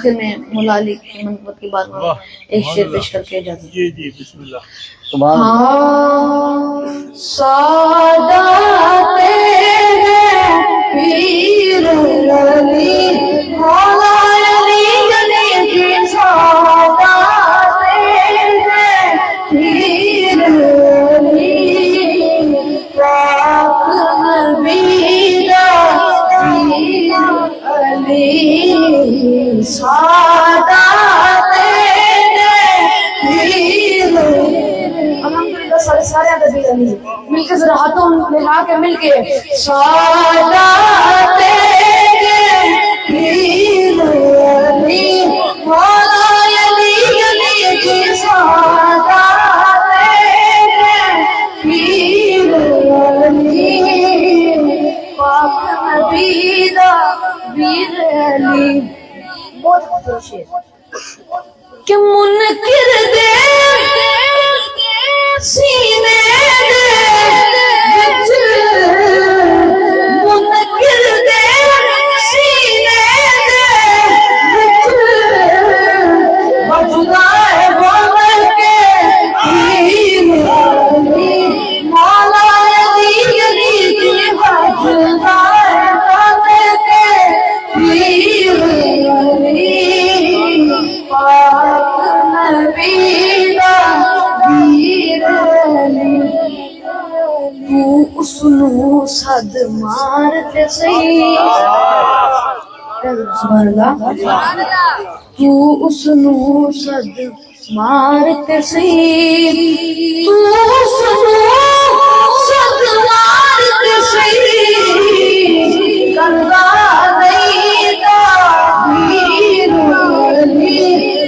आखिर में मौला अली की मनक़बत की बात में एक शेर पेश करके जाते हैं। जी जी बिस्मिल्लाह। हाँ सादाते हैं पीर अली मौला अली अली की सादाते हैं पीर अली पाक नबीदा पीर अली सादाते हैं पीर अल्हम्दुलिल्लाह सारे अदबी अली मिलके जरा हाथों मिला के मिलके सादाते पीर अली मौला अली अली की सादाते पीर अली पाक नबीदा वीर अली। बहुत खूबसूरत शेर कि मुनकिर दे सीने दे विच मुनकिर दे सीने दे विच वजदा है बोल के पीर अली मौला अली अली की वजदा है बोल के पीर अली पाक नबीदा वीर अली। तू उसनू सद मार ते सही तू उसनू सद मार ते सही तू उसनू सद मार ते सही करदा नहीं दा वीर अली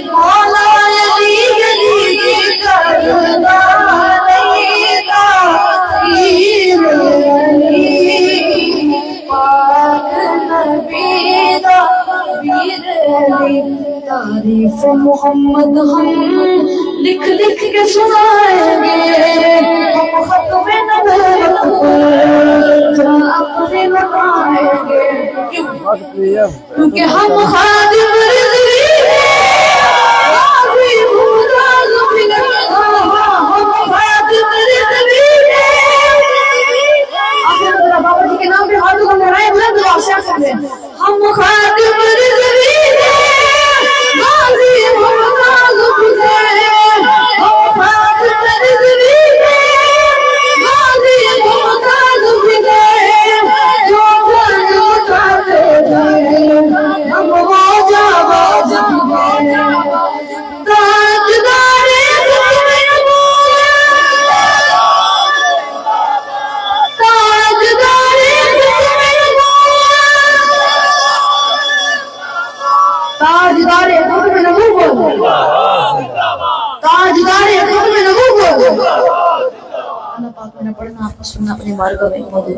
मौला अली अली की करदा नहीं दा वीर अली पाक नबीदा वीर अली। तारीफ मोहम्मद हम लिख लिख के सुनाएंगे हम खत्म नबूवत को अपने लगाएंगे क्योंकि हम खादिम रिज़वी बाबा जी के नाम पे हाथ लगाए हम खादिम रिज़वी गाज़ी मुर्ताज़ फिरे हम खादिम रिज़वी गाज़ी मुर्ताज़ फिरे जो चाहते जाए हम बाजा फिरे ताजदारे ताजदारे खुतबे नबूवत ताजदारे खुतबे नबूवत अल्लाह पाक ने पढ़ना आपको सुनना अपने मार्ग में मदद